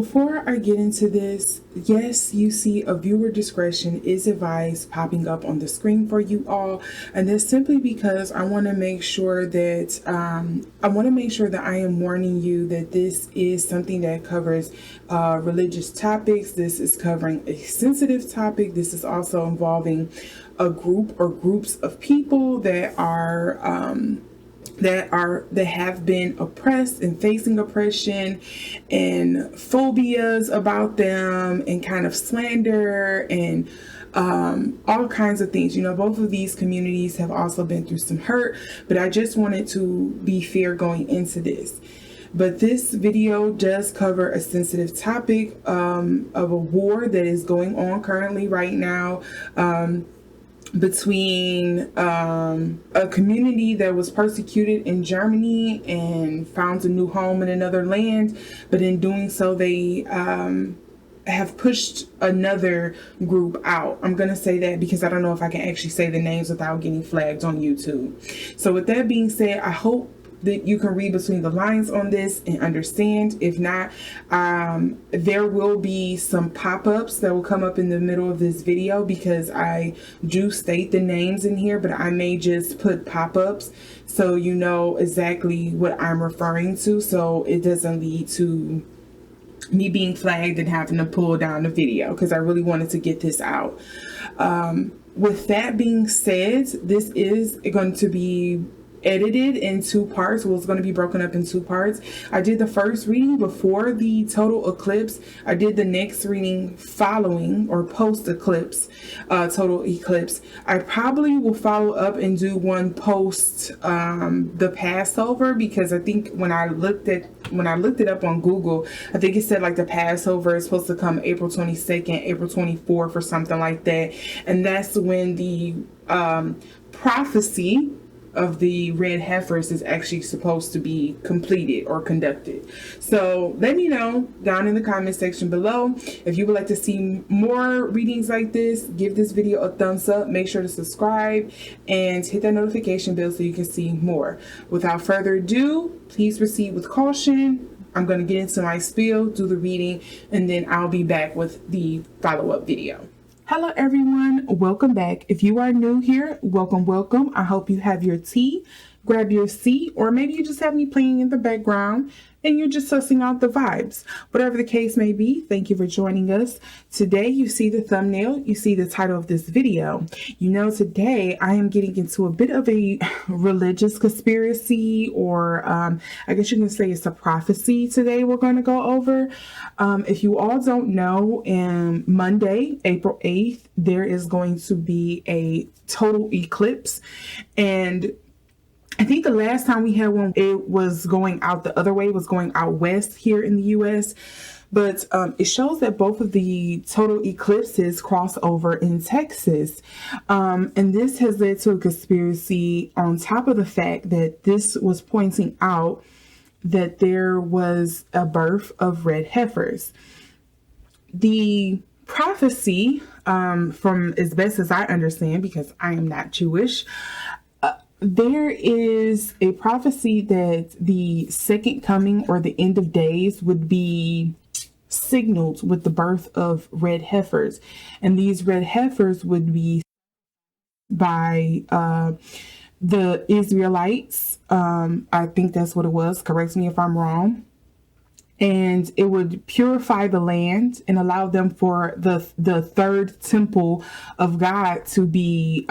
Before I get into this, yes, you see a viewer discretion is advised popping up on the screen for you all, and that's simply because I want to make sure that I am warning you that this is something that covers religious topics. This is covering a sensitive topic. This is also involving a group or groups of people that have been oppressed and facing oppression and phobias about them and kind of slander and all kinds of things. You know, both of these communities have also been through some hurt, but I just wanted to be fair going into this. But this video does cover a sensitive topic of a war that is going on currently right now, between a community that was persecuted in Germany and found a new home in another land, but in doing so they have pushed another group out. I'm gonna say that because I don't know if I can actually say the names without getting flagged on YouTube. So with that being said, I hope that you can read between the lines on this and understand. If not, there will be some pop-ups that will come up in the middle of this video because I do state the names in here, but I may just put pop-ups so you know exactly what I'm referring to, so it doesn't lead to me being flagged and having to pull down the video, because I really wanted to get this out. With that being said, this is going to be edited in two parts. Well, it's going to be broken up in two parts. I did the first reading before the total eclipse. I did the next reading following or post eclipse, total eclipse. I probably will follow up and do one post the Passover, because I think when I looked it up on Google, I think it said like the Passover is supposed to come April 22nd, April 24th or something like that. And that's when the prophecy of the red heifers is actually supposed to be completed or conducted. So let me know down in the comment section below if you would like to see more readings like this. Give this video a thumbs up, make sure to subscribe and hit that notification bell so you can see more. Without further ado, please proceed with caution. I'm going to get into my spiel, do the reading, and then I'll be back with the follow-up video. Hello everyone, welcome back. If you are new here, welcome. I hope you have your tea, grab your seat, or maybe you just have me playing in the background and you're just sussing out the vibes. Whatever the case may be, thank you for joining us. Today you see the thumbnail, you see the title of this video. You know, today I am getting into a bit of a religious conspiracy, or I guess you can say it's a prophecy today we're going to go over. If you all don't know, Monday, April 8th, there is going to be a total eclipse, and I think the last time we had one, it was going out the other way, it was going out west here in the US. But it shows that both of the total eclipses cross over in Texas. And this has led to a conspiracy on top of the fact that this was pointing out that there was a birth of red heifers. The prophecy, from as best as I understand, because I am not Jewish, there is a prophecy that the second coming or the end of days would be signaled with the birth of red heifers. And these red heifers would be by the Israelites. I think that's what it was. Correct me if I'm wrong. And it would purify the land and allow them for the third temple of God to be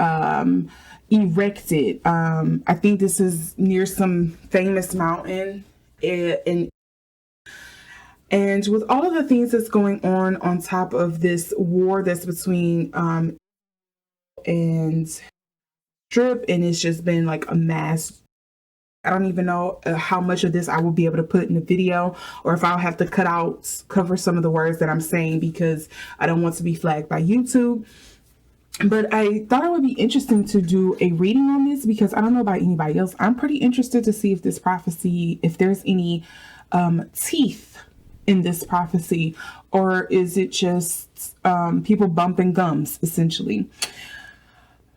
erected. I think this is near some famous mountain and with all of the things that's going on top of this war that's between and Strip, and it's just been like a mass. I don't even know how much of this I will be able to put in the video, or if I'll have to cover some of the words that I'm saying, because I don't want to be flagged by YouTube. But I thought it would be interesting to do a reading on this, because I don't know about anybody else. I'm pretty interested to see if this prophecy, if there's any teeth in this prophecy, or is it just people bumping gums, essentially.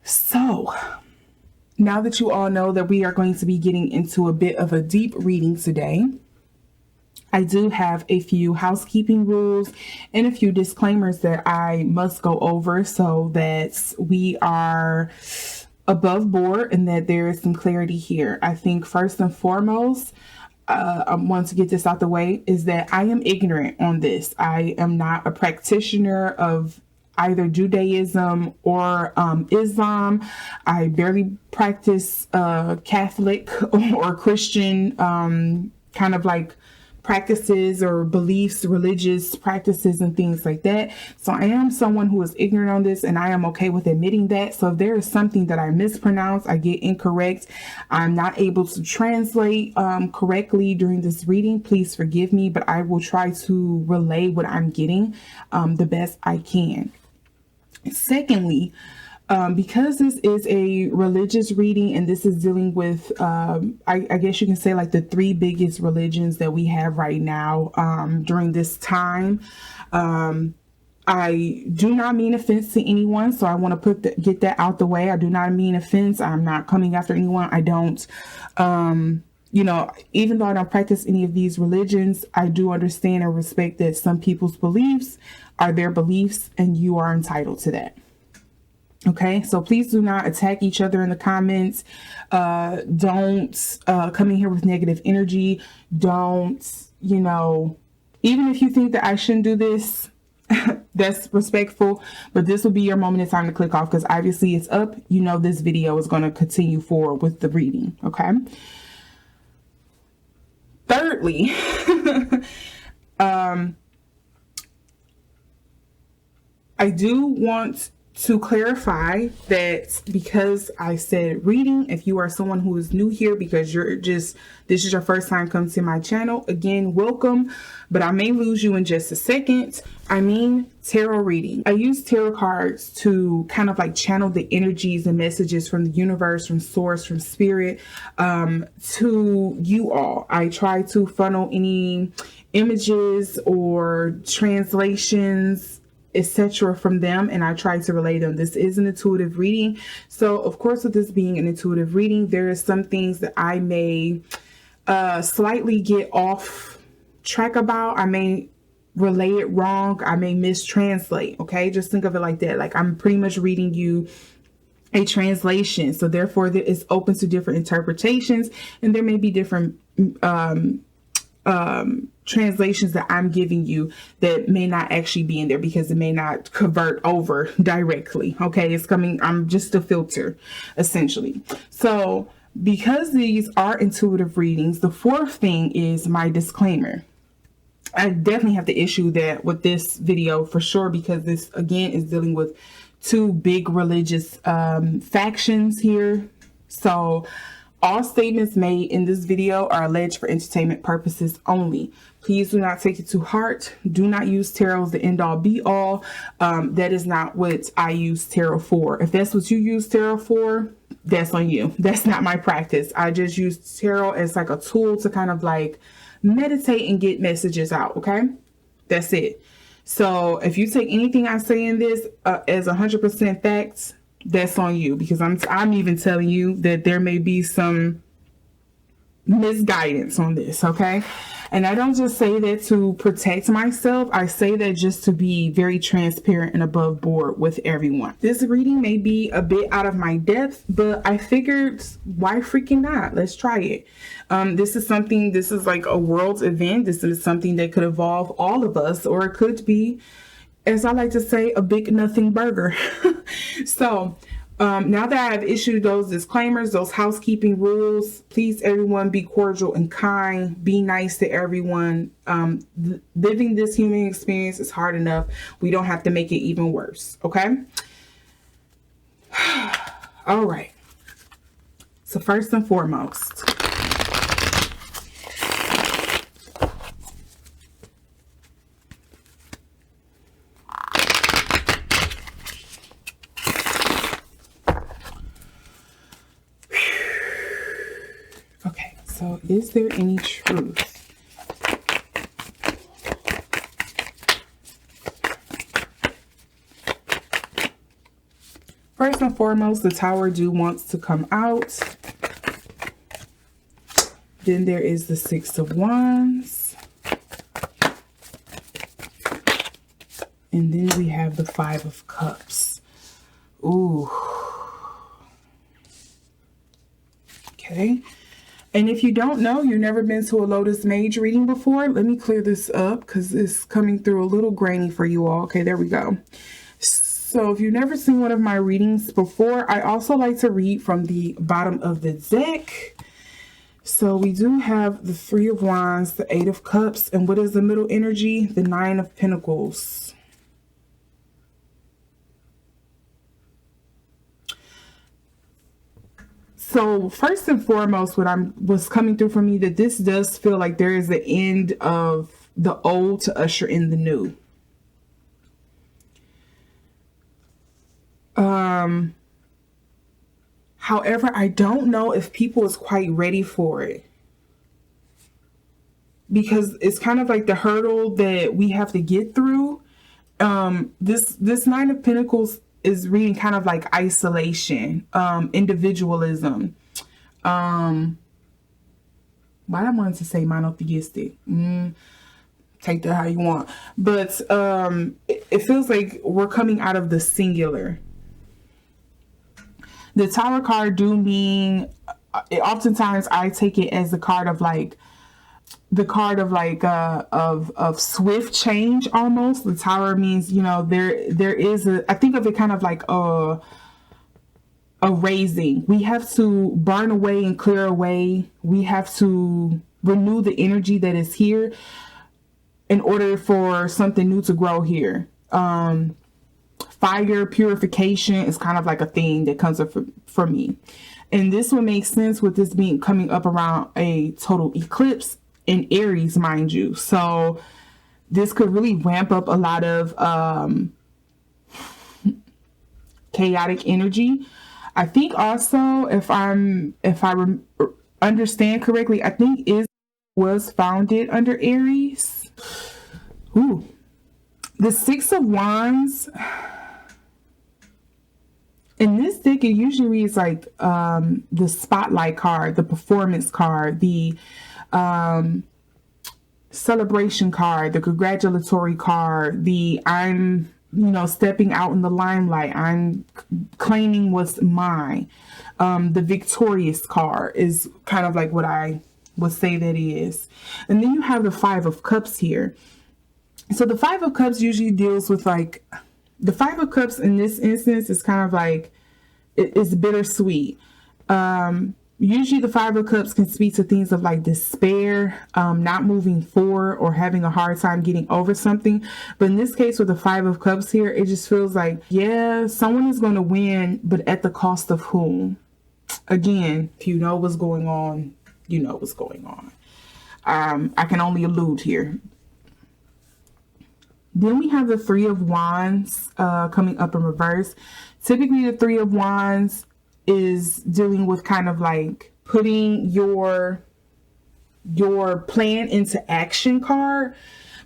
So now that you all know that we are going to be getting into a bit of a deep reading today, I do have a few housekeeping rules and a few disclaimers that I must go over so that we are above board and that there is some clarity here. I think first and foremost, I want to get this out the way, is that I am ignorant on this. I am not a practitioner of either Judaism or Islam. I barely practice Catholic or Christian kind of like practices or beliefs, religious practices and things like that. So I am someone who is ignorant on this, and I am okay with admitting that. So if there is something that I mispronounce, I get incorrect, I'm not able to translate correctly during this reading, please forgive me, but I will try to relay what I'm getting the best I can. Secondly, because this is a religious reading and this is dealing with, I guess you can say like the three biggest religions that we have right now during this time. I do not mean offense to anyone, so I want to get that out the way. I do not mean offense. I'm not coming after anyone. I don't, you know, even though I don't practice any of these religions, I do understand and respect that some people's beliefs are their beliefs and you are entitled to that. Okay, so please do not attack each other in the comments. Don't come in here with negative energy. Don't, you know, even if you think that I shouldn't do this, that's respectful, but this will be your moment of time to click off because obviously it's up. You know, this video is going to continue forward with the reading. Okay. Thirdly, I do want to clarify that because I said reading, if you are someone who is new here because this is your first time coming to my channel, again, welcome, but I may lose you in just a second. I mean tarot reading. I use tarot cards to kind of like channel the energies and messages from the universe, from source, from spirit, to you all. I try to funnel any images or translations, etc. from them, and I try to relay them. This is an intuitive reading, so of course with this being an intuitive reading, there is some things that I may slightly get off track about. I may relay it wrong, I may mistranslate. Okay, just think of it like that, like I'm pretty much reading you a translation, so therefore it's open to different interpretations, and there may be different translations that I'm giving you that may not actually be in there because it may not convert over directly. Okay, it's coming, I'm just a filter essentially. So because these are intuitive readings, the fourth thing is my disclaimer. I definitely have to issue that with this video for sure, because this again is dealing with two big religious factions here. So all statements made in this video are alleged for entertainment purposes only. Please do not take it to heart. Do not use tarot as the end all be all. That is not what I use tarot for. If that's what you use tarot for, that's on you. That's not my practice. I just use tarot as like a tool to kind of like meditate and get messages out. Okay, that's it. So if you take anything I say in this as 100% facts, that's on you, because I'm even telling you that there may be some misguidance on this. Okay, and I don't just say that to protect myself. I say that just to be very transparent and above board with everyone. This reading may be a bit out of my depth, but I figured why freaking not? Let's try it. This is like a world event. This is something that could involve all of us, or it could be, as I like to say, a big nothing burger. So now that I've issued those disclaimers, those housekeeping rules, please everyone be cordial and kind, be nice to everyone. Living this human experience is hard enough. We don't have to make it even worse. Okay. All right. So first and foremost, so is there any truth? First and foremost, the Tower wants to come out. Then there is the Six of Wands. And then we have the Five of Cups. Ooh. Okay. And if you don't know, you've never been to a LotusMaje reading before, let me clear this up because it's coming through a little grainy for you all. Okay, there we go. So if you've never seen one of my readings before, I also like to read from the bottom of the deck. So we do have the Three of Wands, the Eight of Cups, and what is the middle energy? The Nine of Pentacles. So first and foremost, what's coming through for me, that this does feel like there is the end of the old to usher in the new. However, I don't know if people is quite ready for it, because it's kind of like the hurdle that we have to get through. This Nine of Pentacles is reading kind of like isolation, individualism. Why I wanted to say monotheistic. Take that how you want. But it feels like we're coming out of the singular. The Tower card do mean, oftentimes I take it as the card of like, of swift change almost. The Tower means, you know, there is I think of it kind of like a raising. We have to burn away and clear away. We have to renew the energy that is here in order for something new to grow here. Fire purification is kind of like a thing that comes up for me. And this would make sense with this being coming up around a total eclipse in Aries, mind you. So this could really ramp up a lot of chaotic energy. I think also, if I understand correctly, I think it was founded under Aries. Ooh. The Six of Wands. In this deck, it usually reads like the spotlight card, the performance card, the celebration card, the congratulatory card, the I'm, stepping out in the limelight, I'm claiming what's mine. The victorious card is kind of like what I would say that is. And then you have the Five of Cups here. So the Five of Cups usually deals with like, the Five of Cups in this instance is kind of like, it's bittersweet. Usually the Five of Cups can speak to things of like despair, not moving forward, or having a hard time getting over something. But in this case with the Five of Cups here, it just feels like, yeah, someone is going to win, but at the cost of whom? Again, if you know what's going on, you know what's going on. I can only allude here. Then we have the Three of Wands coming up in reverse. Typically, the Three of Wands is dealing with kind of like putting your plan into action card.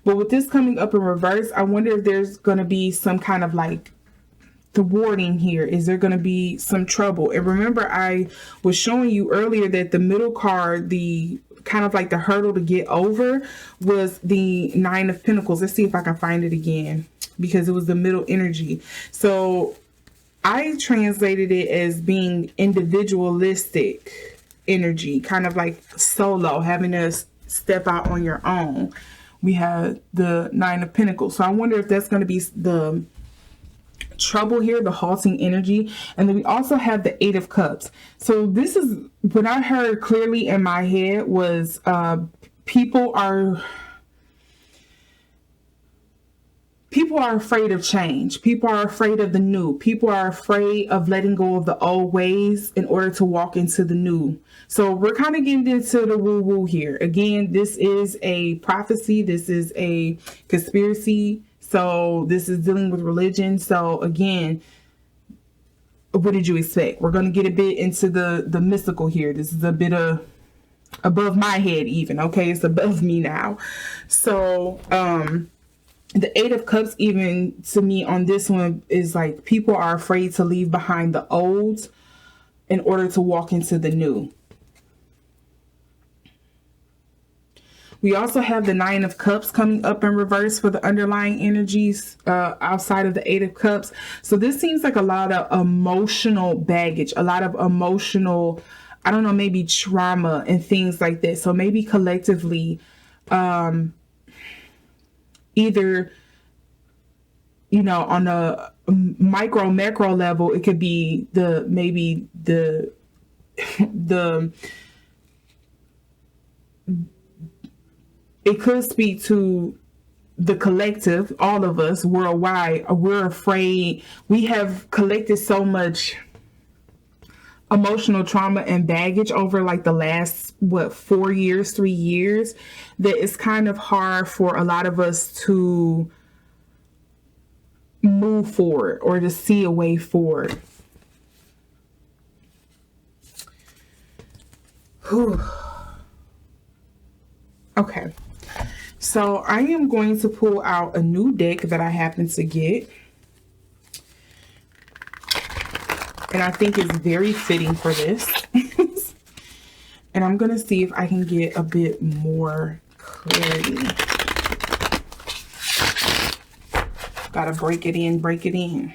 But with this coming up in reverse, I wonder if there's going to be some kind of like thwarting here. Is there going to be some trouble? And remember, I was showing you earlier that the middle card, the kind of like the hurdle to get over, was the Nine of Pentacles. Let's see if I can find it again, because it was the middle energy. So I translated it as being individualistic energy, kind of like solo, having to step out on your own. We have the Nine of Pentacles. So I wonder if that's going to be the trouble here, the halting energy. And then we also have the Eight of Cups. So this is what I heard clearly in my head was people are afraid of change. People are afraid of the new. People are afraid of letting go of the old ways in order to walk into the new. So we're kind of getting into the woo-woo here. Again, this is a prophecy. This is a conspiracy. So this is dealing with religion. So again, what did you expect? We're going to get a bit into the mystical here. This is a bit of above my head even. Okay, it's above me now. So the Eight of Cups, even to me on this one, is like people are afraid to leave behind the old in order to walk into the new. We also have the Nine of Cups coming up in reverse for the underlying energies outside of the Eight of Cups. So this seems like a lot of emotional baggage, a lot of emotional, I don't know, maybe trauma and things like that. So maybe collectively, either, you know, on a micro, macro level, it could be maybe the it could speak to the collective, all of us worldwide. We're afraid. We have collected so much emotional trauma and baggage over like the last, 4 years, 3 years, that it's kind of hard for a lot of us to move forward or to see a way forward. Whew. Okay. So I am going to pull out a new deck that I happen to get. And I think it's very fitting for this. And I'm going to see if I can get a bit more clarity. Gotta break it in, break it in.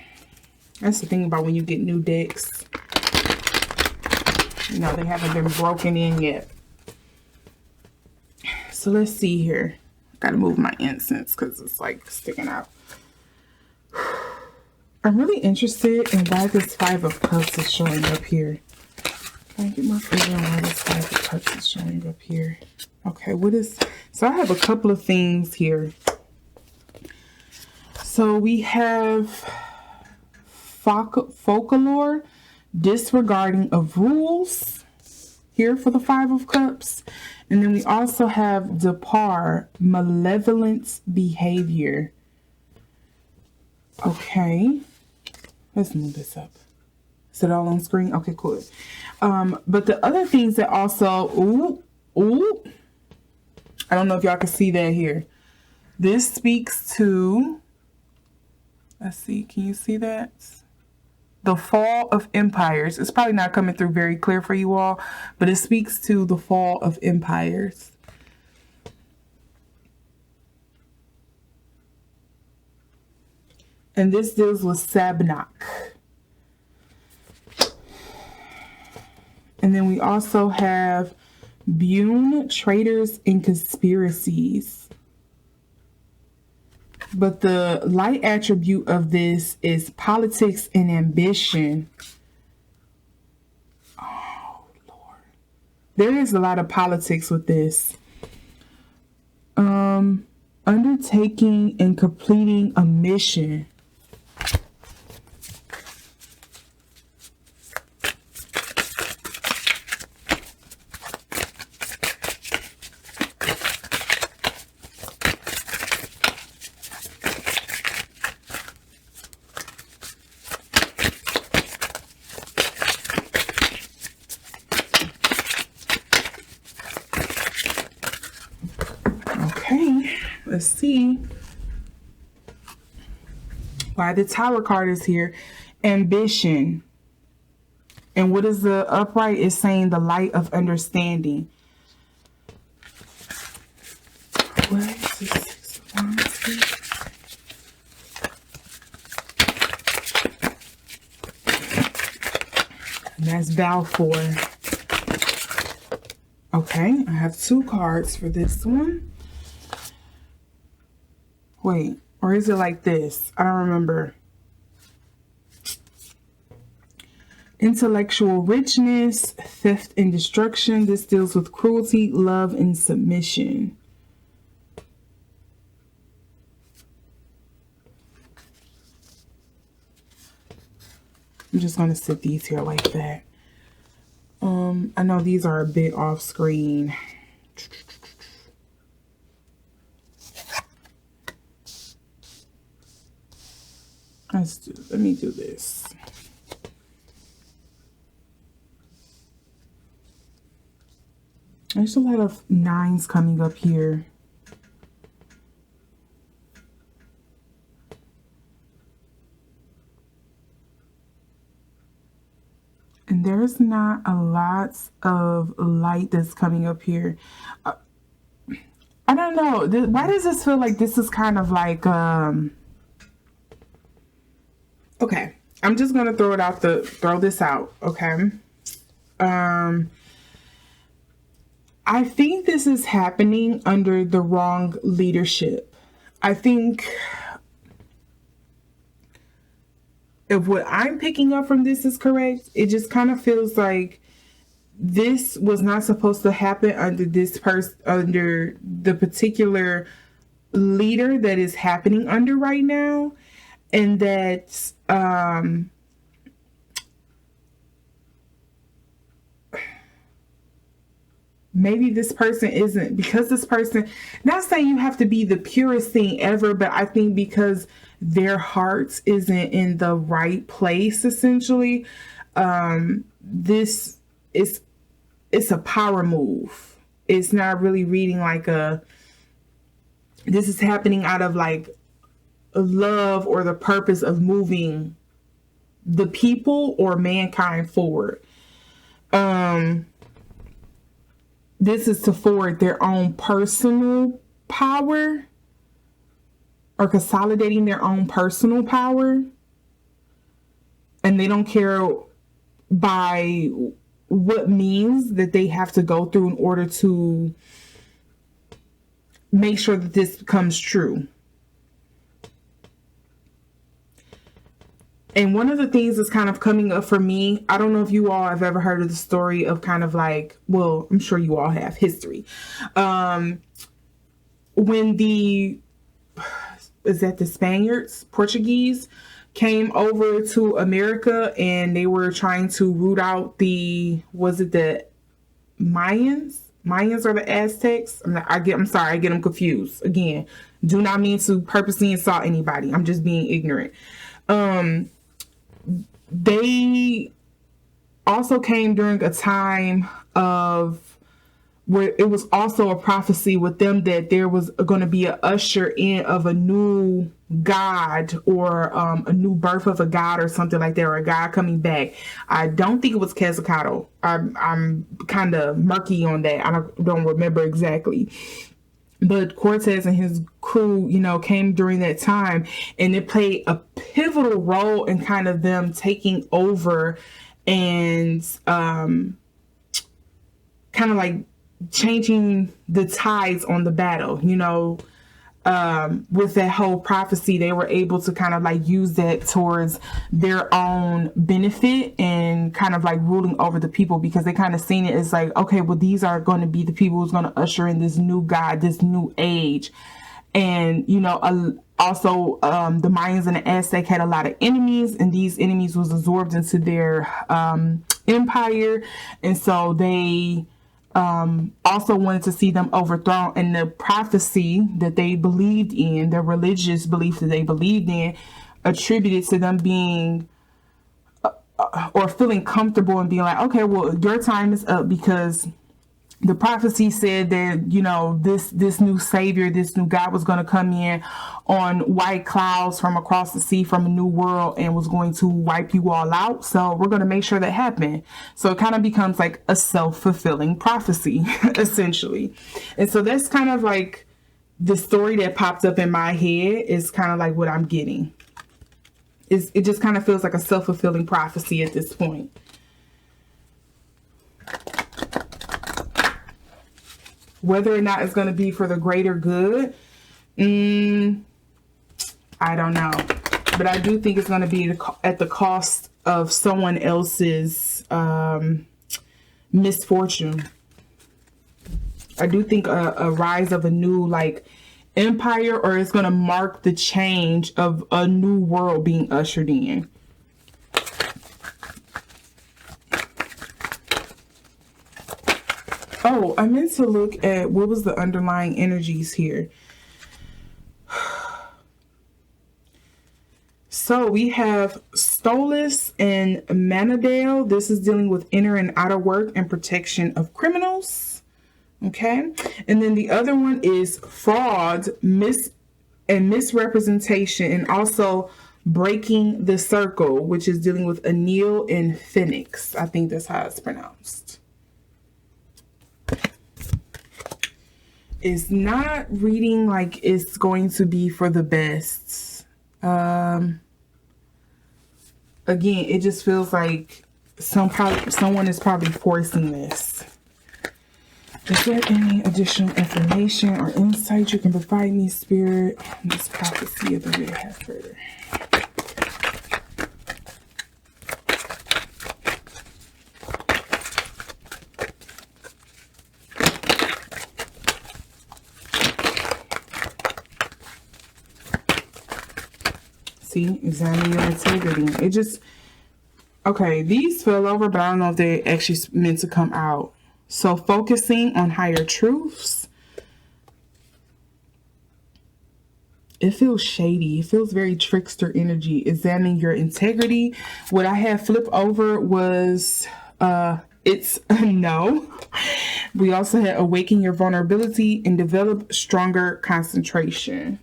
That's the thing about when you get new decks. You know, they haven't been broken in yet. So let's see here. Gotta move my incense because it's like sticking out. I'm really interested in why this Five of Cups is showing up here. Can I get my finger on why this Five of Cups is showing up here? Okay, what is... So I have a couple of things here. So we have folklore, disregarding of rules here for the Five of Cups. And then we also have depart, malevolent behavior. Okay. Let's move this up. Is it all on screen? Okay, cool. But the other things that also, I don't know if y'all can see that here. This speaks to, let's see, can you see that? The fall of empires. It's probably not coming through very clear for you all, but it speaks to the fall of empires. And this deals with Sabnak. And then we also have Bune, traitors and conspiracies. But the light attribute of this is politics and ambition. Oh, Lord. There is a lot of politics with this. Undertaking and completing a mission. Let's see why the Tower card is here. Ambition. And what is the upright? Is saying the light of understanding. What is this? And that's Balfour. Okay, I have 2 cards for this one. Wait, or is it like this? I don't remember. Intellectual richness, theft and destruction. This deals with cruelty, love, and submission. I'm just going to sit these here like that. I know these are a bit off screen. Let me do this. There's a lot of 9s coming up here. And there's not a lot of light that's coming up here. I don't know. Why does this feel like this is kind of like, okay. I'm just going to throw this out. Okay. I think this is happening under the wrong leadership. I think if what I'm picking up from this is correct, it just kind of feels like this was not supposed to happen under under the particular leader that is happening under right now. And that, maybe this person isn't, because this person, not saying you have to be the purest thing ever, but I think because their heart isn't in the right place, essentially, this is, it's a power move. It's not really reading like this is happening out of like love or the purpose of moving the people or mankind forward. This is to forward their own personal power or consolidating their own personal power. And they don't care by what means that they have to go through in order to make sure that this becomes true. And one of the things that's kind of coming up for me, I don't know if you all have ever heard of the story of kind of like, well, I'm sure you all have history. When the Spaniards, Portuguese, came over to America and they were trying to root out was it the Mayans or the Aztecs? I'm sorry, I get them confused. Again, do not mean to purposely insult anybody. I'm just being ignorant. They also came during a time of where it was also a prophecy with them that there was going to be an usher in of a new god or a new birth of a god or something like that, or a god coming back. I don't think it was Quetzalcoatl. I'm kind of murky on that. I don't remember exactly. But Cortez and his crew, came during that time, and it played a pivotal role in kind of them taking over and kind of like changing the tides on the battle. With that whole prophecy, they were able to kind of like use that towards their own benefit and kind of like ruling over the people, because they kind of seen it as like, okay, well, these are going to be the people who's going to usher in this new God, this new age. And, also the Mayans and the Aztec had a lot of enemies, and these enemies was absorbed into their empire. And so they also wanted to see them overthrown, and the prophecy that they believed in, the religious belief that they believed in, attributed to them being or feeling comfortable and being like, okay, well, your time is up, because the prophecy said that, this new savior, this new God was going to come in on white clouds from across the sea from a new world and was going to wipe you all out. So we're going to make sure that happened. So it kind of becomes like a self-fulfilling prophecy, essentially. And so that's kind of like the story that popped up in my head is kind of like what I'm getting. It just kind of feels like a self-fulfilling prophecy at this point. Whether or not it's going to be for the greater good, I don't know. But I do think it's going to be at the cost of someone else's misfortune. I do think a rise of a new like empire, or it's going to mark the change of a new world being ushered in. Oh, I meant to look at what was the underlying energies here. So we have Stolas and Manadale. This is dealing with inner and outer work and protection of criminals. Okay. And then the other one is fraud, misrepresentation, and also breaking the circle, which is dealing with Anil and Phoenix. I think that's how it's pronounced. It's not reading like it's going to be for the best. Again, it just feels like someone is probably forcing this. Is there any additional information or insight you can provide me, Spirit, on this prophecy of the red heifer? See, examine your integrity. It just, okay, these fell over, but I don't know if they actually meant to come out. So focusing on higher truths. It feels shady. It feels very trickster energy. Examine your integrity. What I had flip over was, it's a no. We also had awaken your vulnerability and develop stronger concentration.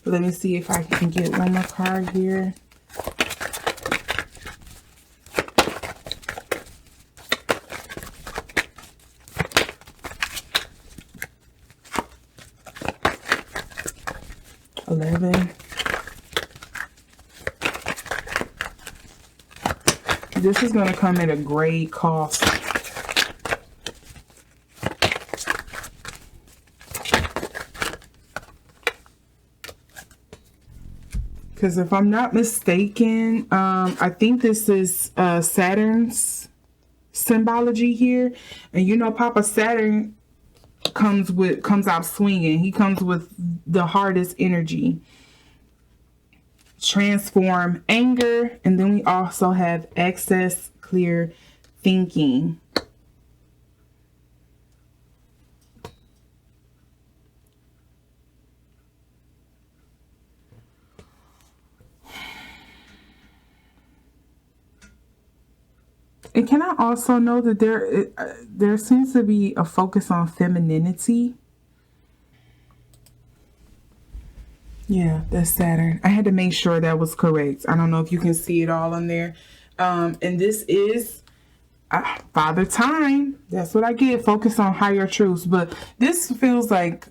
Let me see if I can get one more card here. This is going to come at a great cost. Because if I'm not mistaken, I think this is Saturn's symbology here. And you know, Papa Saturn comes out swinging. He comes with the hardest energy. Transform anger, and then we also have excess clear thinking. And can I also know that there seems to be a focus on femininity? Yeah, that's Saturn. I had to make sure that was correct. I don't know if you can see it all in there. And this is Father Time. That's what I get. Focus on higher truths. But this feels like,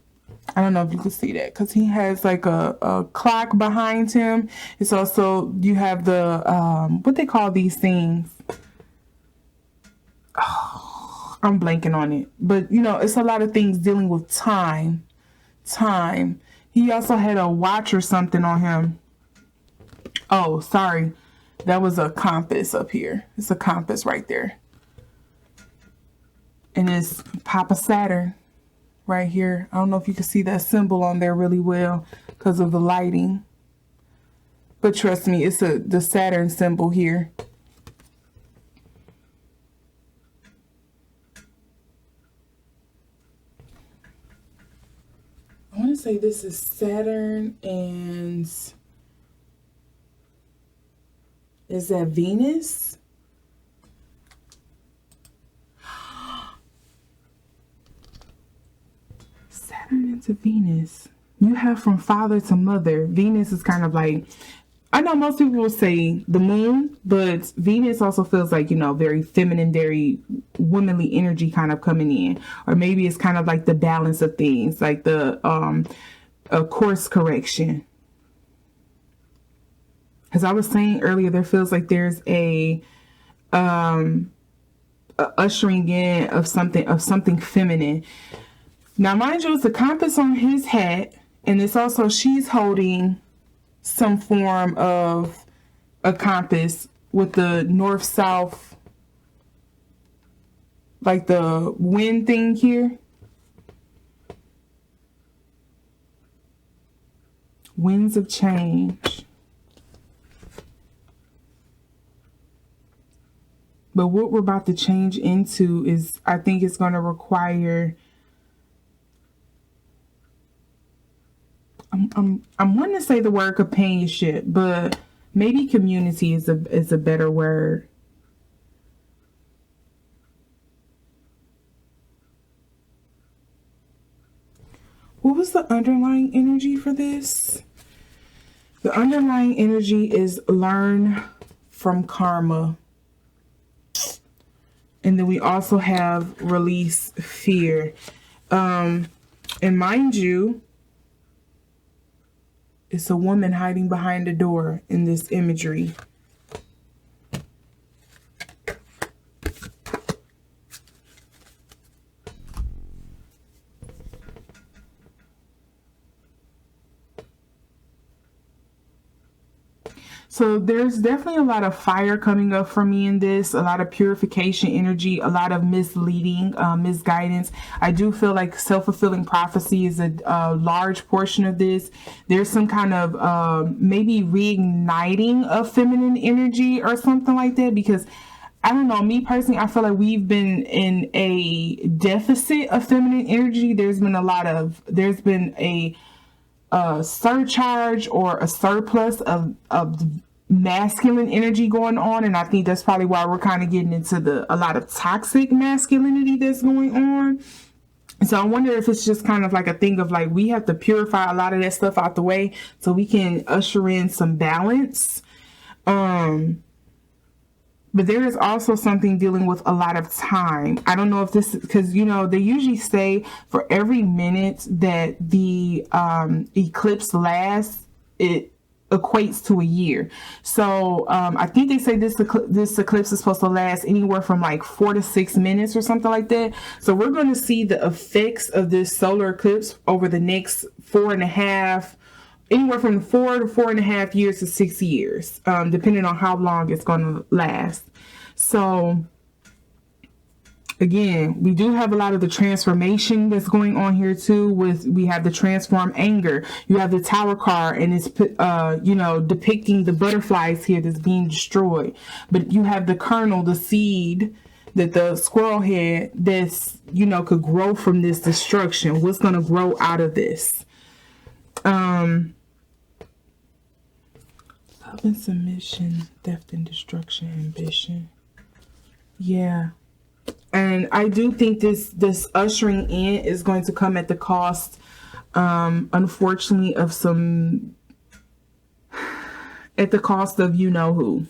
I don't know if you can see that, because he has like a clock behind him. It's also, you have the, what they call these things. Oh, I'm blanking on it. But, you know, it's a lot of things dealing with time. Time. He also had a watch or something on him. Oh, sorry. That was a compass up here. It's a compass right there. And it's Papa Saturn right here. I don't know if you can see that symbol on there really well because of the lighting. But trust me, it's the Saturn symbol here. I want to say this is Saturn and is that Venus? Saturn into Venus. You have from father to mother. Venus is kind of like, I know most people will say the moon, but Venus also feels like, you know, very feminine, very womanly energy kind of coming in. Or maybe it's kind of like the balance of things, like the course correction. As I was saying earlier, there feels like there's a ushering in of something feminine. Now, mind you, it's a compass on his hat, and it's also, she's holding some form of a compass with the north-south, like the wind thing here. Winds of change. But what we're about to change into is, I think it's going to require, I'm wanting to say the word companionship, but maybe community is a better word. What was the underlying energy for this? The underlying energy is learn from karma. And then we also have release fear. And mind you, it's a woman hiding behind a door in this imagery. So there's definitely a lot of fire coming up for me in this, a lot of purification energy, a lot of misleading, misguidance. I do feel like self-fulfilling prophecy is a large portion of this. There's some kind of maybe reigniting of feminine energy or something like that, because I don't know, me personally, I feel like we've been in a deficit of feminine energy. There's been a surcharge or a surplus of masculine energy going on, and I think that's probably why we're kind of getting into a lot of toxic masculinity that's going on. So I wonder if it's just kind of like a thing of like we have to purify a lot of that stuff out the way so we can usher in some balance. But there is also something dealing with a lot of time. I don't know if this is because, you know, they usually say for every minute that the eclipse lasts, it equates to a year. So I think they say this eclipse is supposed to last anywhere from like 4 to 6 minutes or something like that. So we're going to see the effects of this solar eclipse over the next anywhere from 4 to 4.5 years to 6 years, depending on how long it's going to last. So again, we do have a lot of the transformation that's going on here too. We have the transform anger. You have the Tower card, and it's depicting the butterflies here that's being destroyed. But you have the kernel, the seed that the squirrel had that's could grow from this destruction. What's going to grow out of this? Love and submission, theft and destruction, ambition. Yeah. And I do think this ushering in is going to come at the cost, unfortunately, at the cost of you know who.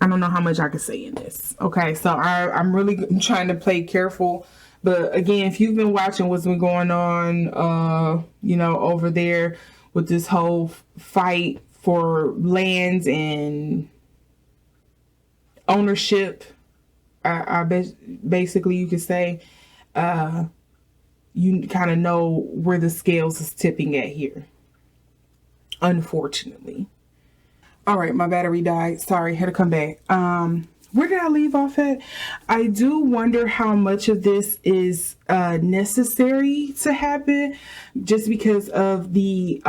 I don't know how much I can say in this. Okay, so I'm really trying to play careful. But again, if you've been watching what's been going on, over there with this whole fight for lands and ownership, I basically you could say, you kind of know where the scales is tipping at here, unfortunately. All right, my battery died. Sorry, had to come back. Where did I leave off at? I do wonder how much of this is necessary to happen, just because of the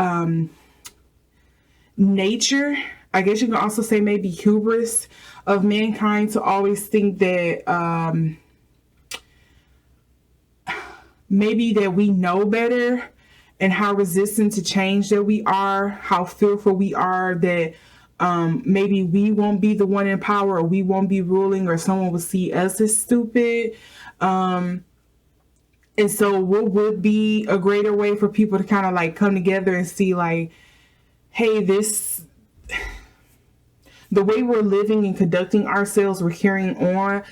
nature, I guess you can also say maybe hubris of mankind to always think that maybe that we know better, and how resistant to change that we are, how fearful we are that maybe we won't be the one in power, or we won't be ruling, or someone will see us as stupid. And so what would be a greater way for people to kind of like come together and see like, hey, the way we're living and conducting ourselves, we're carrying on,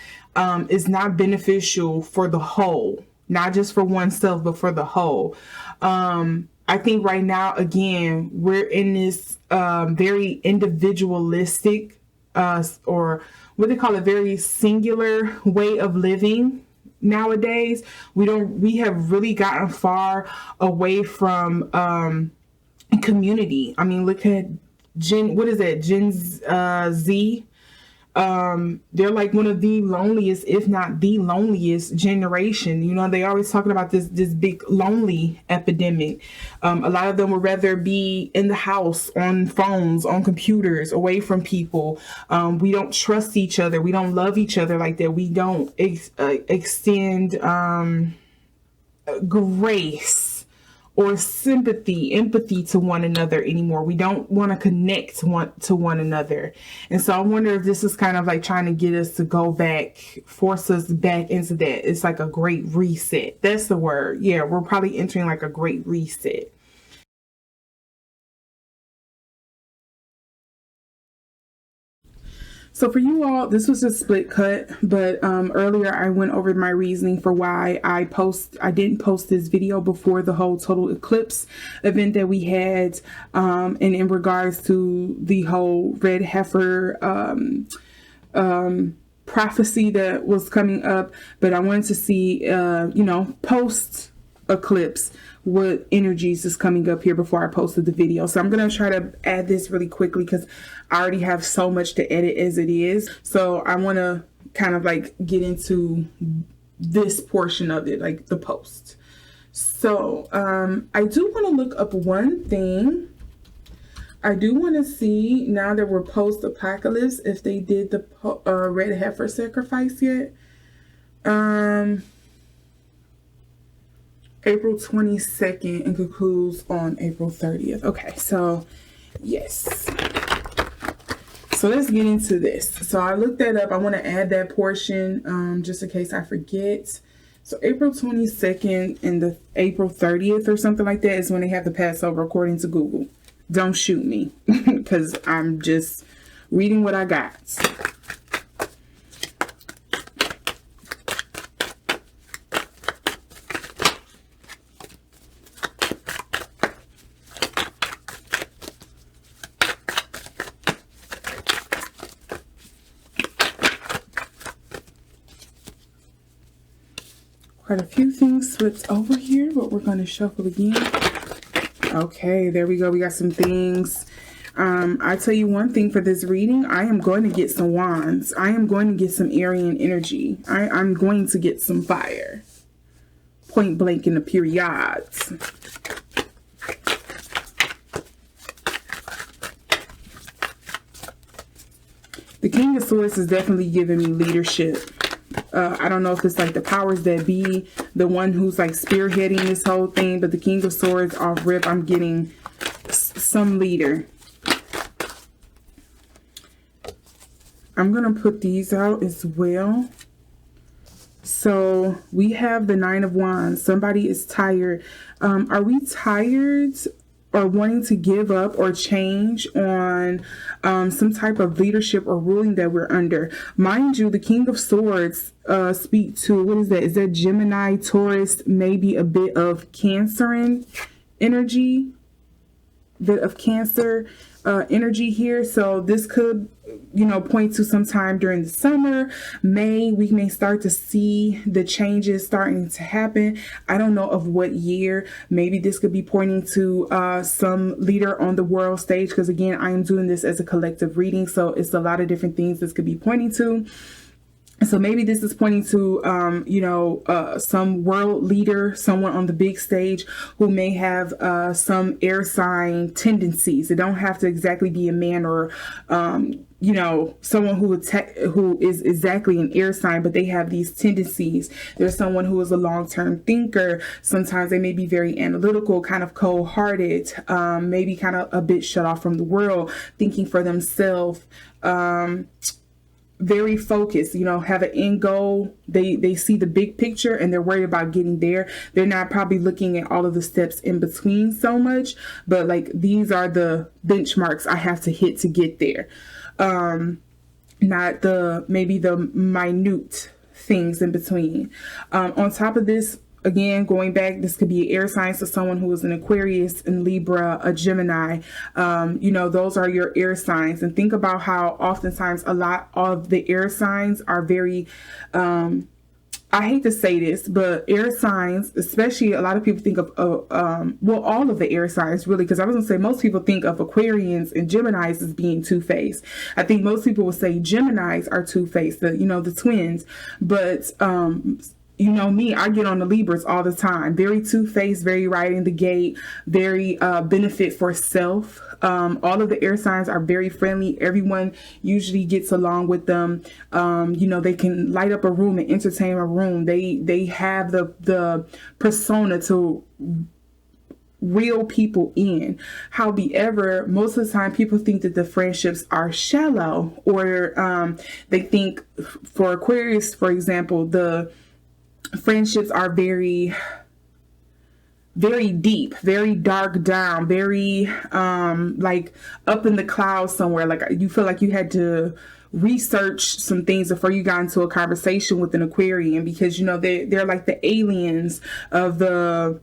is not beneficial for the whole, not just for oneself, but for the whole. I think right now, again, we're in this very individualistic, or what they call a very singular way of living nowadays. We have really gotten far away from community. I mean, look at Gen Z. They're like one of the loneliest, if not the loneliest generation. They always talking about this big lonely epidemic. A lot of them would rather be in the house, on phones, on computers, away from people. We don't trust each other. We don't love each other like that. We don't extend grace or sympathy, empathy to one another anymore. We don't want to connect to one another. And so I wonder if this is kind of like trying to get us to go back, force us back into that. It's like a great reset. That's the word. Yeah, we're probably entering like a great reset. So for you all, this was a split cut, but earlier I went over my reasoning for why I didn't post this video before the whole total eclipse event that we had, and in regards to the whole red heifer prophecy that was coming up. But I wanted to see, post eclipse, what energies is coming up here before I posted the video. So I'm going to try to add this really quickly because I already have so much to edit as it is. So I want to kind of like get into this portion of it, like the post. So I do want to look up one thing. I do want to see, now that we're post-apocalypse, if they did the red heifer sacrifice yet. April 22nd and concludes on April 30th. Okay, so yes. So let's get into this. So I looked that up. I want to add that portion just in case I forget. So April 22nd and the April 30th or something like that is when they have the Passover, according to Google. Don't shoot me because I'm just reading what I got. Quite a few things slipped over here, but we're going to shuffle again. Okay, there we go. We got some things. I tell you one thing for this reading, I am going to get some wands. I am going to get some Aryan energy. I'm going to get some fire. Point blank in the periods. The King of Swords is definitely giving me leadership. I don't know if it's like the powers that be, the one who's like spearheading this whole thing, but the King of Swords off rip, I'm getting some leader. I'm going to put these out as well. So we have the Nine of Wands. Somebody is tired. Are we tired or wanting to give up or change on some type of leadership or ruling that we're under? Mind you, the King of Swords speak to, what is that? Is that Gemini, Taurus, maybe a bit of Cancerian energy? Bit of Cancer energy here. So this could, point to sometime during the summer, May. We may start to see the changes starting to happen. I don't know of what year. Maybe this could be pointing to some leader on the world stage, because again, I am doing this as a collective reading, so it's a lot of different things this could be pointing to. So maybe this is pointing to, some world leader, someone on the big stage who may have some air sign tendencies. It don't have to exactly be a man or, someone who is exactly an air sign, but they have these tendencies. There's someone who is a long-term thinker. Sometimes they may be very analytical, kind of cold-hearted, maybe kind of a bit shut off from the world, thinking for themselves. Very focused, have an end goal. They see the big picture and they're worried about getting there. They're not probably looking at all of the steps in between so much, but like these are the benchmarks I have to hit to get there. Not maybe the minute things in between. On top of this, again, going back, this could be an air sign, so someone who is an Aquarius, and Libra, a Gemini. Those are your air signs. And think about how oftentimes a lot of the air signs are very, I hate to say this, but air signs, especially a lot of people think of, all of the air signs really, because I was going to say most people think of Aquarians and Geminis as being two-faced. I think most people would say Geminis are two-faced, the twins. But, me, I get on the Libras all the time. Very two-faced, very right in the gate, very benefit for self. All of the air signs are very friendly. Everyone usually gets along with them. They can light up a room and entertain a room. They have the persona to reel people in. However, most of the time people think that the friendships are shallow, or they think, for Aquarius, for example, the friendships are very very deep, very dark down, very like up in the clouds somewhere. Like you feel like you had to research some things before you got into a conversation with an Aquarian, because you know they're like the aliens of the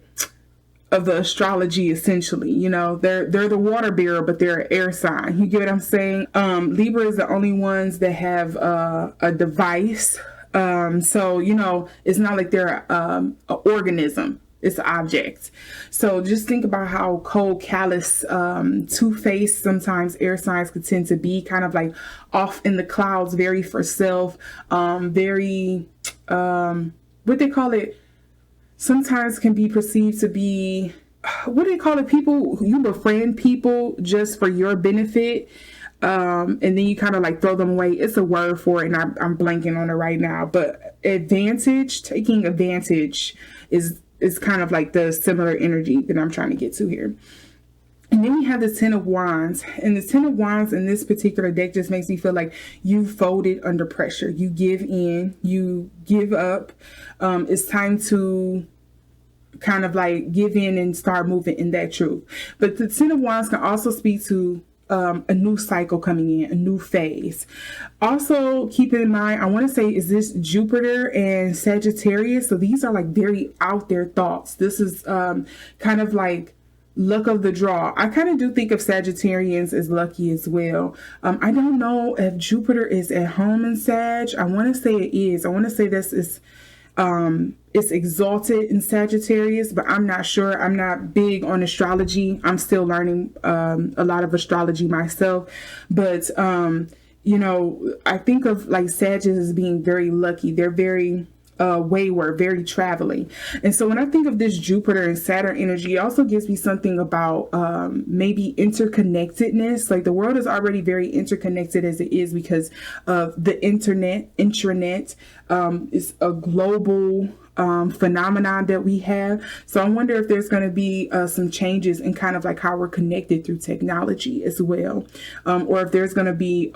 astrology, essentially. You know, they're the water bearer, but they're an air sign. You get what I'm saying? Libra is the only ones that have a device. So you know, it's not like they're an organism. It's an object. So just think about how cold, callous, two-faced sometimes air signs could tend to be, kind of like off in the clouds, very for self, very what they call it, sometimes can be perceived to be, what do they call it, people, you befriend people just for your benefit, and then you kind of like throw them away. It's a word for it, and I'm blanking on it right now, but advantage, taking advantage is kind of like the similar energy that I'm trying to get to here. And then we have the Ten of Wands. And the Ten of Wands in this particular deck just makes me feel like you folded under pressure. You give in, you give up. It's time to kind of like give in and start moving in that truth. But the Ten of Wands can also speak to a new cycle coming in, a new phase. Also, keep in mind, I want to say, is this Jupiter and Sagittarius? So these are like very out there thoughts. This is kind of like luck of the draw. I kind of do think of Sagittarians as lucky as well. I don't know if Jupiter is at home in Sag. I want to say it is. I want to say this is it's exalted in Sagittarius, but I'm not sure. I'm not big on astrology. I'm still learning a lot of astrology myself. But, you know, I think of like Sagittarius as being very lucky. They're very wayward, very traveling. And so when I think of this Jupiter and Saturn energy, it also gives me something about maybe interconnectedness. Like the world is already very interconnected as it is because of the intranet is a global phenomenon that we have. So I wonder if there's going to be some changes in kind of like how we're connected through technology as well. Or if there's going to be,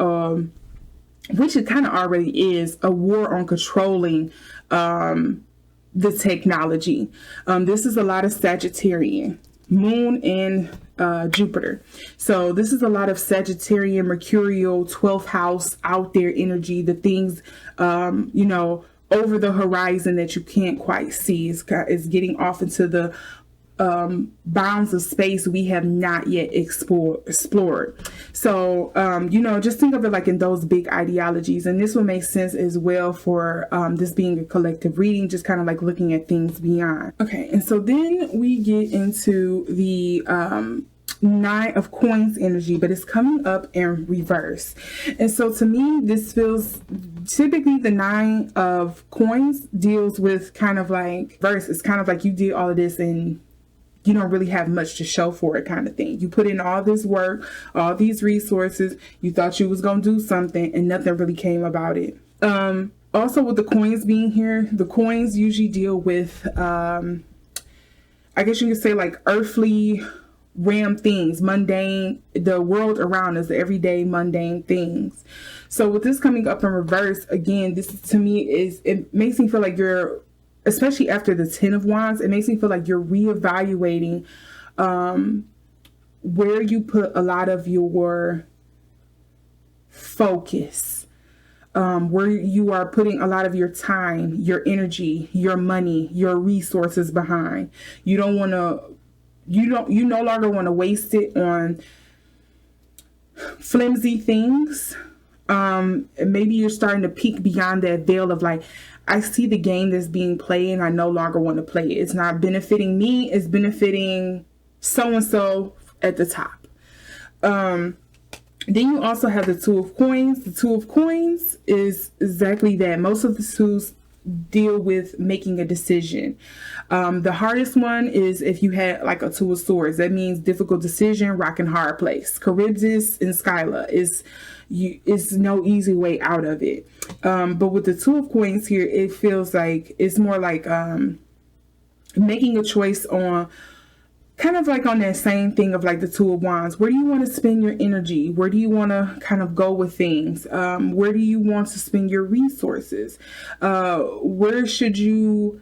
which it kind of already is, a war on controlling the technology. This is a lot of Sagittarian, Moon and Jupiter. So this is a lot of Sagittarian, Mercurial, 12th house, out there energy, the things, you know, over the horizon that you can't quite see is getting off into the bounds of space we have not yet explored. So, you know, just think of it like in those big ideologies. And this will make sense as well for this being a collective reading, just kind of like looking at things beyond. Okay, and so then we get into the Nine of Coins energy, but it's coming up in reverse. And so to me, this feels, typically the Nine of Coins deals with kind of like verse. It's kind of like you did all of this and you don't really have much to show for it, kind of thing. You put in all this work, all these resources, you thought you was going to do something and nothing really came about it. Also with the coins being here, the coins usually deal with, I guess you could say like earthly realm things, mundane, the world around us, the everyday mundane things. So with this coming up in reverse, again, this to me it makes me feel like you're, especially after the Ten of Wands, it makes me feel like you're reevaluating where you put a lot of your focus, where you are putting a lot of your time, your energy, your money, your resources behind. You don't want to, you no longer want to waste it on flimsy things. Maybe you're starting to peek beyond that veil of like, I see the game that's being played and I no longer want to play it. It's not benefiting me. It's benefiting so-and-so at the top. Then you also have the Two of Coins. The Two of Coins is exactly that. Most of the twos deal with making a decision. The hardest one is if you had like a Two of Swords. That means difficult decision, rock and hard place. Charybdis and Skyla is no easy way out of it. But with the Two of Coins here, it feels like it's more like making a choice on kind of like on that same thing of like the Two of Wands. Where do you want to spend your energy? Where do you want to kind of go with things? Where do you want to spend your resources? Where should you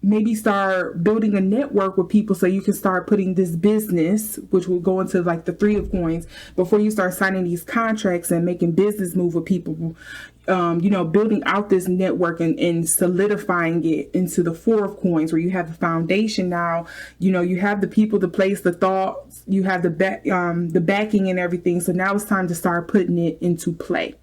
maybe start building a network with people so you can start putting this business, which will go into like the Three of Coins, before you start signing these contracts and making business move with people, building out this network and solidifying it into the Four of Coins, where you have the foundation now. You have the people, the place, the thoughts, you have the backing and everything. So now it's time to start putting it into play.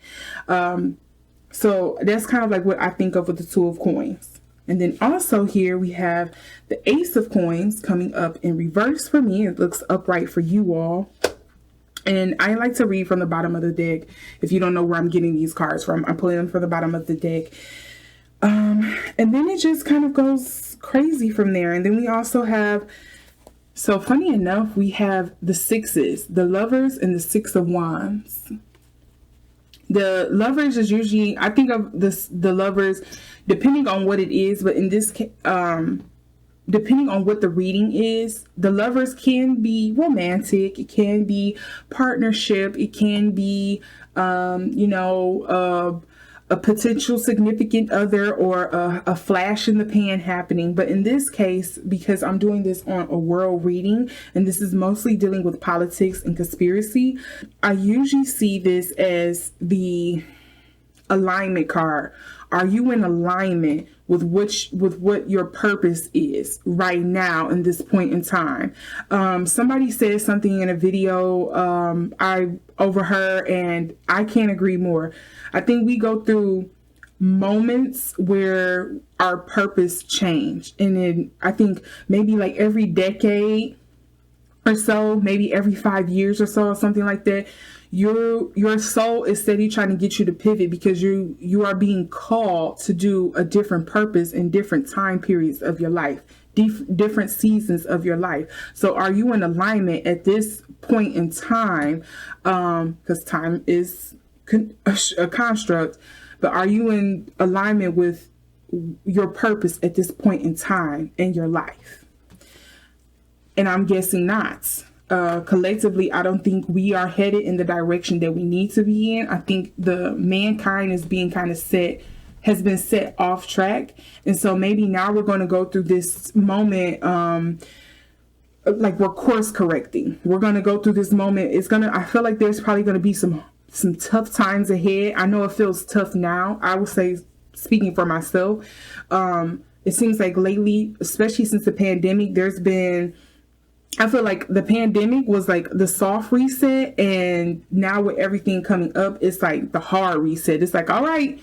So that's kind of like what I think of with the Two of Coins. And then also here we have the Ace of Coins coming up in reverse for me. It looks upright for you all. And I like to read from the bottom of the deck. If you don't know where I'm getting these cards from, I'm pulling them from the bottom of the deck. And then it just kind of goes crazy from there. And then we also have, so funny enough, we have the sixes, the Lovers and the Six of Wands. The Lovers is usually, I think of the Lovers, depending on what it is, but in this case, depending on what the reading is, the Lovers can be romantic, it can be partnership, it can be, a potential significant other, or a flash in the pan happening. But in this case, because I'm doing this on a world reading, and this is mostly dealing with politics and conspiracy, I usually see this as the alignment card. Are you in alignment with what your purpose is right now in this point in time? Somebody said something in a video I overheard, and I can't agree more. I think we go through moments where our purpose changed, and then I think maybe like every decade or so, maybe every 5 years or so, or something like that, your soul is steady trying to get you to pivot, because you are being called to do a different purpose in different time periods of your life, different seasons of your life. So are you in alignment at this point in time? Because time is a construct, but are you in alignment with your purpose at this point in time in your life? And I'm guessing not. Collectively, I don't think we are headed in the direction that we need to be in. I think the mankind is being has been set off track. And so maybe now we're going to go through this moment, like we're course correcting. We're going to go through this moment. I feel like there's probably going to be some tough times ahead. I know it feels tough now. I would say, speaking for myself, it seems like lately, especially since the pandemic, I feel like the pandemic was like the soft reset, and now with everything coming up, it's like the hard reset. It's like, all right,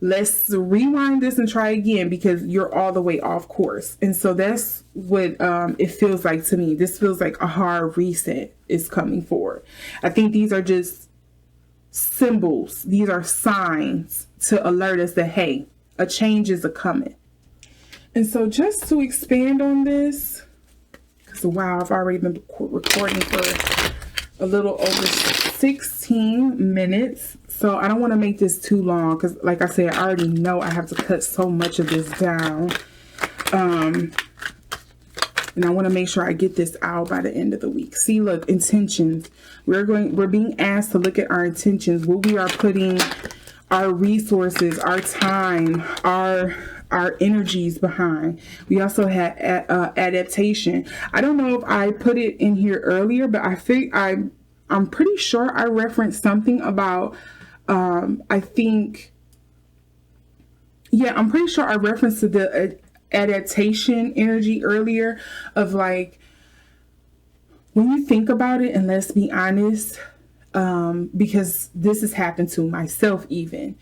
let's rewind this and try again, because you're all the way off course. And so that's what it feels like to me. This feels like a hard reset is coming forward. I think these are just symbols. These are signs to alert us that, hey, a change is a-coming. And so just to expand on this, because wow, I've already been recording for a little over 16 minutes. So I don't want to make this too long, because like I said, I already know I have to cut so much of this down. And I want to make sure I get this out by the end of the week. See, look, intentions. We're being asked to look at our intentions, what we are putting our resources, our time, our energies behind. We also had adaptation. I don't know if I put it in here earlier, but I'm pretty sure I referenced something about I'm pretty sure I referenced the adaptation energy earlier, of like, when you think about it, and let's be honest, because this has happened to myself even,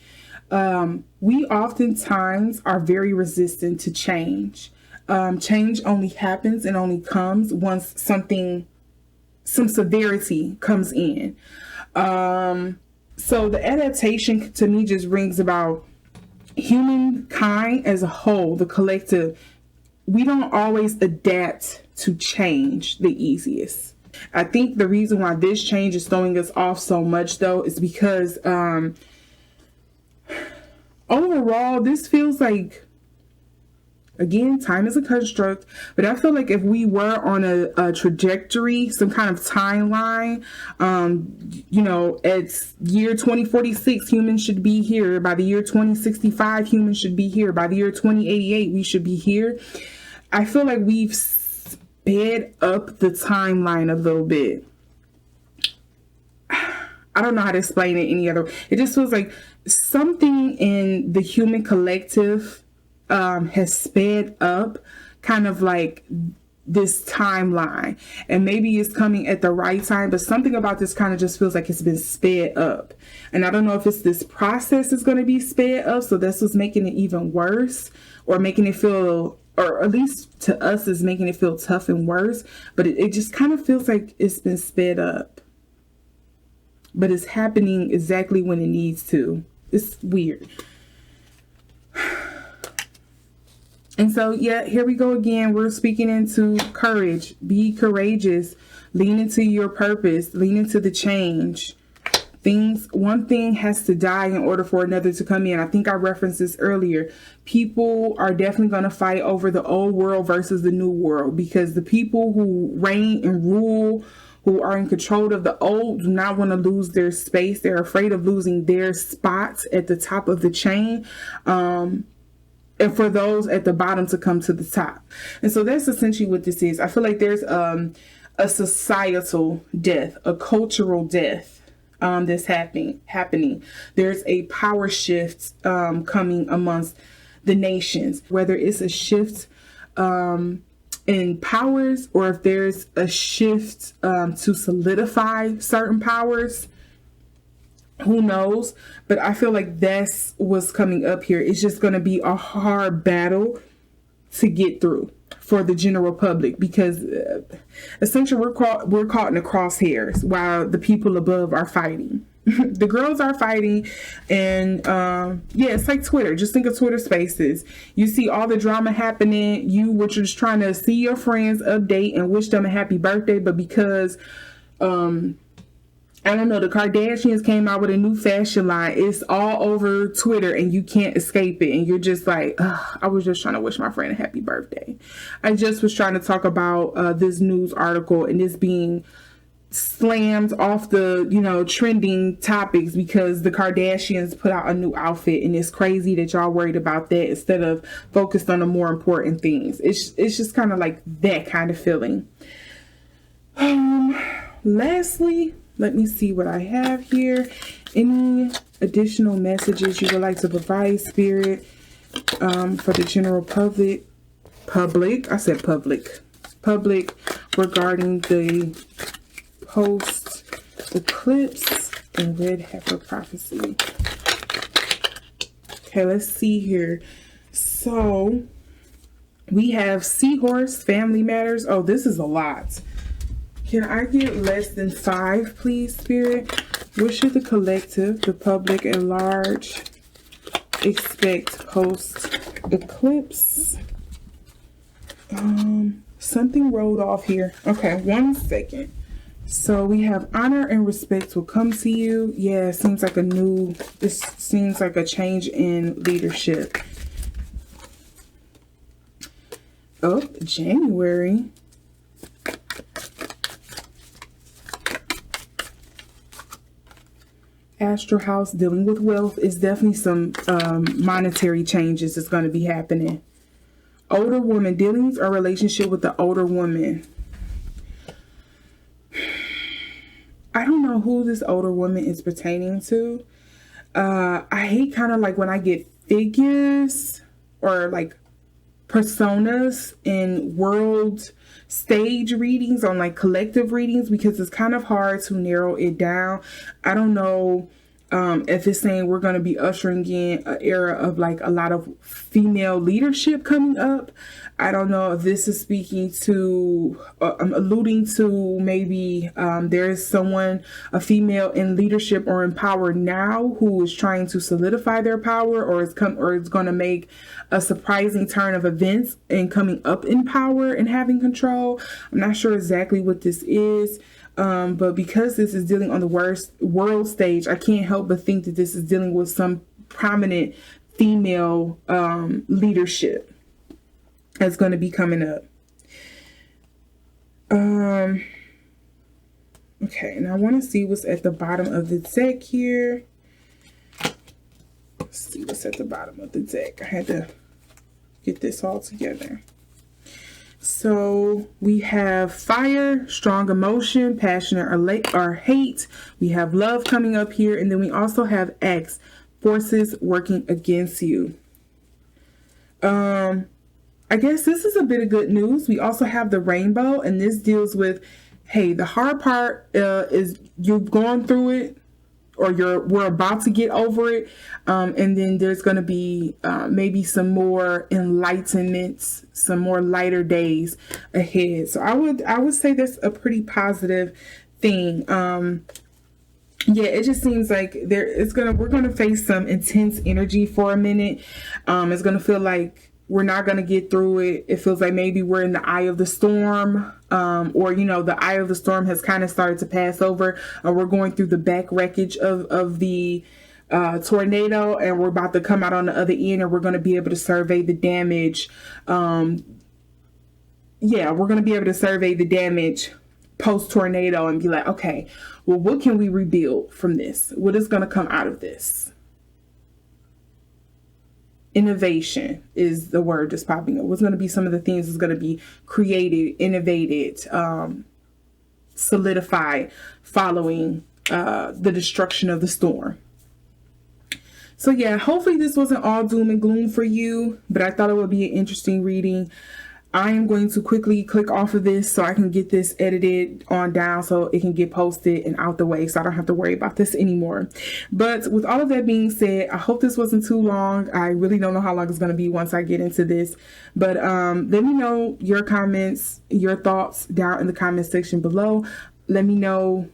we oftentimes are very resistant to change. Change only happens and only comes once some severity comes in. So the adaptation to me just rings about humankind as a whole, the collective. We don't always adapt to change the easiest. I think the reason why this change is throwing us off so much, though, is because overall, this feels like Again, time is a construct, but I feel like if we were on a trajectory, some kind of timeline, at year 2046, humans should be here. By the year 2065, humans should be here. By the year 2088, we should be here. I feel like we've sped up the timeline a little bit. I don't know how to explain it any other way. It just feels like something in the human collective has sped up kind of like this timeline, and maybe it's coming at the right time, but something about this kind of just feels like it's been sped up. And I don't know if it's this process is going to be sped up, so that's what's making it even worse, or making it feel, or at least to us is making it feel tough and worse, but it just kind of feels like it's been sped up, but it's happening exactly when it needs to. It's weird. And so, yeah, here we go again. We're speaking into courage. Be courageous. Lean into your purpose. Lean into the change. One thing has to die in order for another to come in. I think I referenced this earlier. People are definitely going to fight over the old world versus the new world, because the people who reign and rule, who are in control of the old, do not want to lose their space. They're afraid of losing their spots at the top of the chain. And for those at the bottom to come to the top. And so that's essentially what this is. I feel like there's a societal death, a cultural death that's happening. There's a power shift coming amongst the nations, whether it's a shift in powers, or if there's a shift to solidify certain powers. Who knows? But I feel like that's what's coming up here. It's just going to be a hard battle to get through for the general public, because essentially we're caught in the crosshairs while the people above are fighting. The girls are fighting, and it's like Twitter. Just think of Twitter Spaces. You see all the drama happening. You were just trying to see your friends, update, and wish them a happy birthday, but because I don't know, the Kardashians came out with a new fashion line. It's all over Twitter and you can't escape it. And you're just like, I was just trying to wish my friend a happy birthday. I just was trying to talk about this news article and this being slammed off the, trending topics because the Kardashians put out a new outfit, and it's crazy that y'all worried about that instead of focused on the more important things. It's just kind of like that kind of feeling. Lastly, let me see what I have here. Any additional messages you would like to provide, Spirit, for the general public, regarding the post-eclipse and red heifer prophecy. Okay, let's see here. So we have Seahorse, family matters. Oh, this is a lot. Can I get less than 5, please, Spirit? What should the collective, the public at large, expect post-eclipse? Something rolled off here. Okay, 1 second. So we have honor and respect will come to you. Yeah, it seems like this seems like a change in leadership. Oh, January. Astral house, dealing with wealth, is definitely some monetary changes that's going to be happening. Older woman, dealings or relationship with the older woman. I don't know who this older woman is pertaining to. I hate kind of like when I get figures or like personas in world stage readings on like collective readings, because it's kind of hard to narrow it down. I don't know if it's saying we're going to be ushering in an era of like a lot of female leadership coming up. I don't know if this is speaking to, I'm alluding to maybe there's someone, a female in leadership or in power now who is trying to solidify their power, or is going to make a surprising turn of events and coming up in power and having control. I'm not sure exactly what this is. But because this is dealing on the world stage, I can't help but think that this is dealing with some prominent female leadership. that's going to be coming up. Okay, and I want to see what's at the bottom of the deck here. Let's see what's at the bottom of the deck. I had to get this all together. So we have fire, strong emotion, passionate or hate. We have love coming up here. And then we also have X, forces working against you. I guess this is a bit of good news. We also have the rainbow, and this deals with, hey, the hard part is you've gone through it, or we're about to get over it, and then there's going to be maybe some more enlightenments, some more lighter days ahead. So I would say that's a pretty positive thing. Yeah, it just seems like we're gonna face some intense energy for a minute. It's gonna feel like we're not going to get through it. It feels like maybe we're in the eye of the storm, or, you know, the eye of the storm has kind of started to pass over. We're going through the back wreckage of the tornado, and we're about to come out on the other end, and we're going to be able to survey the damage. Yeah, we're going to be able to survey the damage post-tornado and be like, okay, well, what can we rebuild from this? What is going to come out of this? Innovation is the word that's popping up. What's going to be some of the things that's going to be created, innovated, solidified following the destruction of the storm. So yeah, hopefully this wasn't all doom and gloom for you, but I thought it would be an interesting reading. I am going to quickly click off of this so I can get this edited on down so it can get posted and out the way, so I don't have to worry about this anymore. But with all of that being said, I hope this wasn't too long. I really don't know how long it's going to be once I get into this. But let me know your comments, your thoughts down in the comment section below. Let me know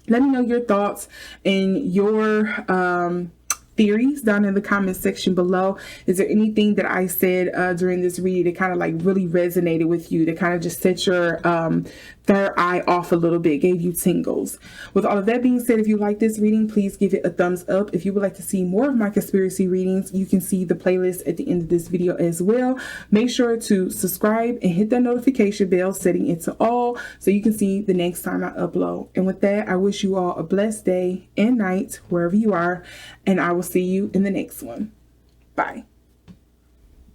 your thoughts and your theories down in the comment section below. Is there anything that I said during this reading that kind of like really resonated with you, that kind of just set your third eye off a little bit, gave you tingles? With all of that being said, if you like this reading, please give it a thumbs up. If you would like to see more of my conspiracy readings, you can see the playlist at the end of this video as well. Make sure to subscribe and hit that notification bell, setting it to all, so you can see the next time I upload. And with that, I wish you all a blessed day and night wherever you are, and I will see you in the next one. Bye.